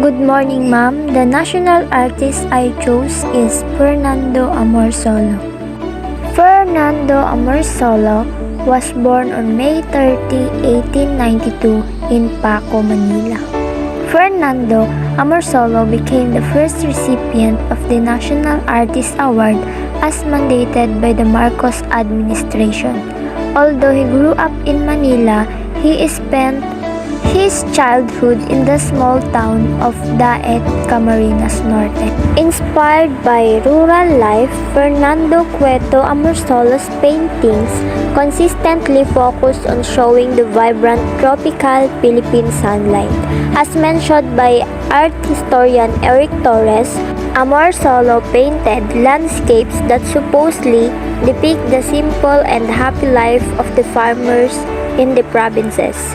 Good morning, ma'am. The national artist I chose is Fernando Amorsolo. Fernando Amorsolo was born on May 30, 1892 in Paco, Manila. Fernando Amorsolo became the first recipient of the National Artist Award as mandated by the Marcos administration. Although he grew up in Manila, he spent his childhood in the small town of Daet, Camarines Norte. Inspired by rural life, Fernando Cueto Amorsolo's paintings consistently focus on showing the vibrant tropical Philippine sunlight. As mentioned by art historian Eric Torres, Amorsolo painted landscapes that supposedly depict the simple and happy life of the farmers in the provinces.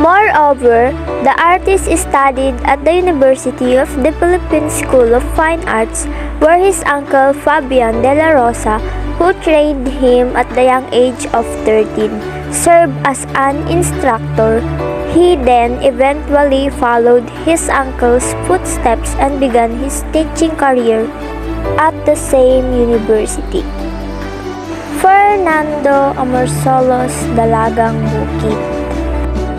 Moreover, the artist studied at the University of the Philippines School of Fine Arts, where his uncle Fabian de la Rosa, who trained him at the young age of 13, served as an instructor. He then eventually followed his uncle's footsteps and began his teaching career at the same university. Fernando Amorsolo's Dalagang Bukid.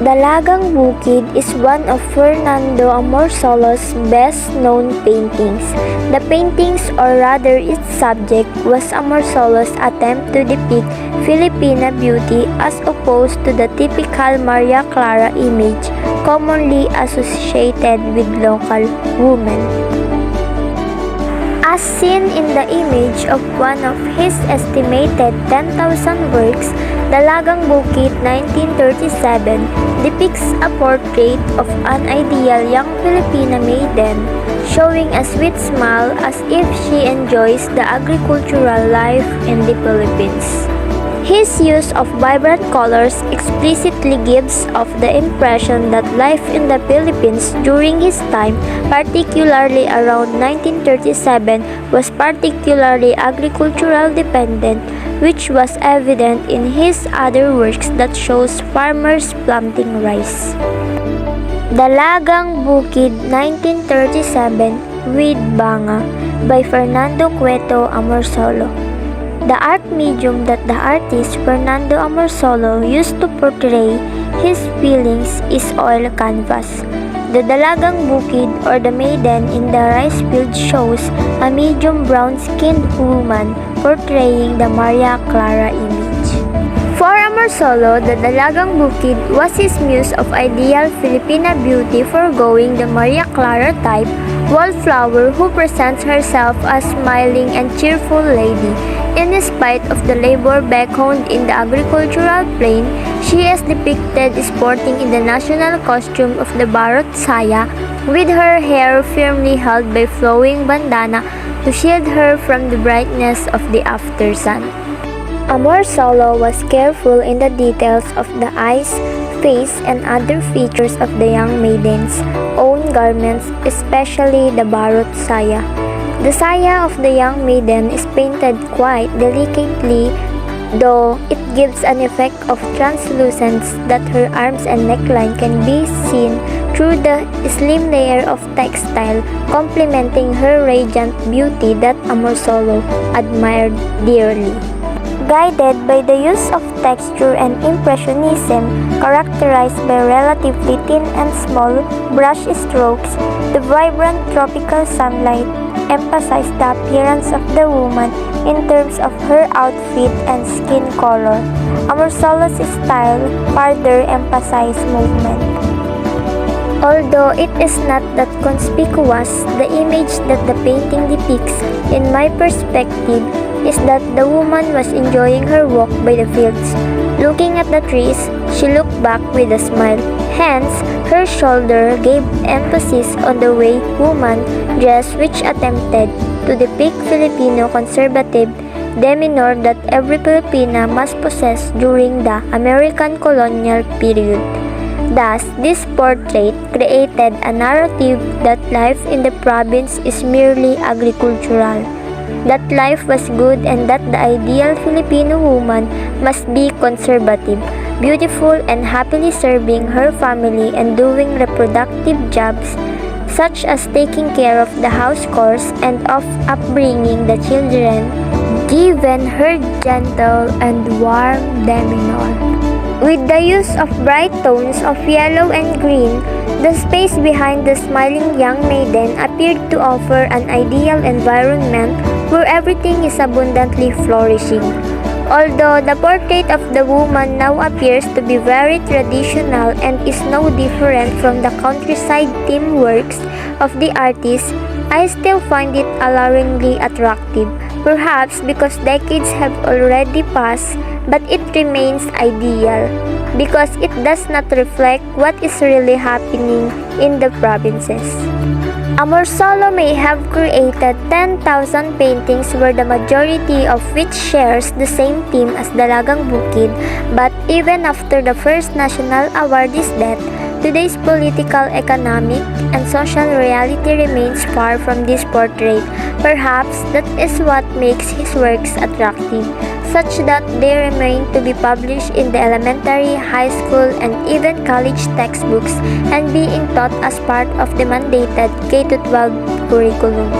Dalagang Bukid is one of Fernando Amorsolo's best-known paintings. The paintings, or rather its subject, was Amorsolo's attempt to depict Filipina beauty as opposed to the typical Maria Clara image commonly associated with local women. As seen in the image of one of his estimated 10,000 works, Dalagang Bukid 1937 depicts a portrait of an ideal young Filipina maiden, showing a sweet smile as if she enjoys the agricultural life in the Philippines. His use of vibrant colors explicitly gives off the impression that life in the Philippines during his time, particularly around 1937, was particularly agricultural dependent, which was evident in his other works that shows farmers planting rice. Dalagang Bukid 1937 with Banga by Fernando Cueto Amorsolo. The art medium that the artist Fernando Amorsolo used to portray his feelings is oil canvas. The Dalagang Bukid, or the maiden in the rice field, shows a medium brown-skinned woman portraying the Maria Clara image. For Amorsolo, the Dalagang Bukid was his muse of ideal Filipina beauty, foregoing the Maria Clara type wallflower who presents herself as smiling and cheerful lady. In spite of the labor background in the agricultural plain, she is depicted sporting in the national costume of the Barot Saya, with her hair firmly held by flowing bandana to shield her from the brightness of the after sun. Amorsolo was careful in the details of the eyes, face, and other features of the young maiden's own garments, especially the Barot Saya. The saya of the young maiden is painted quite delicately, though it gives an effect of translucence that her arms and neckline can be seen through the slim layer of textile, complementing her radiant beauty that Amorsolo admired dearly. Guided by the use of texture and impressionism, characterized by relatively thin and small brush strokes, the vibrant tropical sunlight emphasized the appearance of the woman in terms of her outfit and skin color. Amorsolo's style further emphasized movement. Although it is not that conspicuous, the image that the painting depicts, in my perspective, is that the woman was enjoying her walk by the fields. Looking at the trees, she looked back with a smile. Hence, her shoulder gave emphasis on the way woman dressed, which attempted to depict Filipino conservative demeanor that every Filipina must possess during the American colonial period. Thus, this portrait created a narrative that life in the province is merely agricultural, that life was good, and that the ideal Filipino woman must be conservative, beautiful, and happily serving her family and doing reproductive jobs such as taking care of the house chores and of upbringing the children, given her gentle and warm demeanor. With the use of bright tones of yellow and green, the space behind the smiling young maiden appeared to offer an ideal environment where everything is abundantly flourishing. Although the portrait of the woman now appears to be very traditional and is no different from the countryside theme works of the artist, I still find it alarmingly attractive, perhaps because decades have already passed, but it remains ideal, because it does not reflect what is really happening in the provinces. Amorsolo may have created 10,000 paintings where the majority of which shares the same theme as Dalagang Bukid, but even after the first national award's death, today's political, economic, and social reality remains far from this portrait. Perhaps that is what makes his works attractive, such that they remain to be published in the elementary, high school, and even college textbooks and being taught as part of the mandated K-12 curriculum.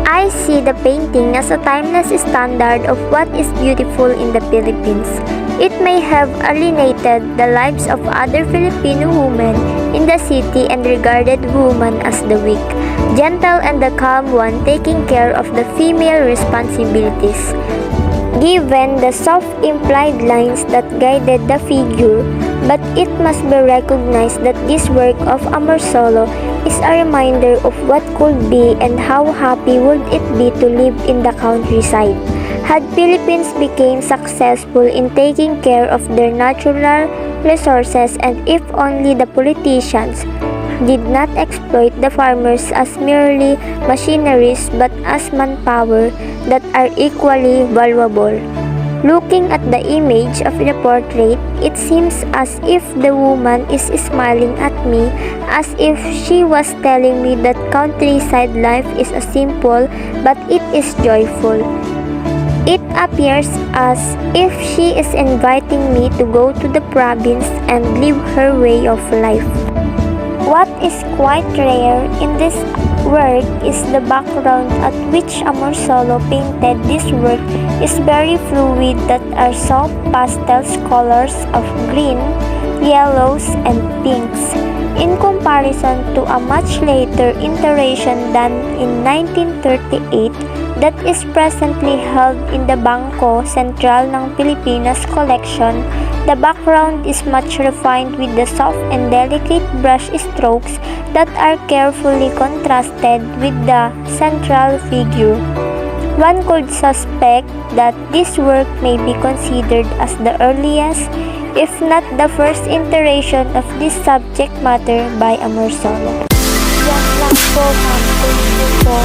I see the painting as a timeless standard of what is beautiful in the Philippines. It may have alienated the lives of other Filipino women in the city and regarded woman as the weak, gentle and the calm one taking care of the female responsibilities. Given the soft implied lines that guided the figure, but it must be recognized that this work of Amorsolo is a reminder of what could be and how happy would it be to live in the countryside. Had Philippines became successful in taking care of their natural resources, and if only the politicians did not exploit the farmers as merely machineries but as manpower that are equally valuable. Looking at the image of the portrait, it seems as if the woman is smiling at me, as if she was telling me that countryside life is a simple but it is joyful. It appears as if she is inviting me to go to the province and live her way of life. What is quite rare in this work is the background at which Amorsolo painted this work is very fluid, that are soft pastel colors of green, yellows, and pinks, in comparison to a much later iteration done in 1938 that is presently held in the Bangko Sentral ng Pilipinas collection. The background is much refined with the soft and delicate brush strokes that are carefully contrasted with the central figure. One could suspect that this work may be considered as the earliest, if not the first iteration of this subject matter by Amorsolo. Yan lang po, ma'am. Thank you po.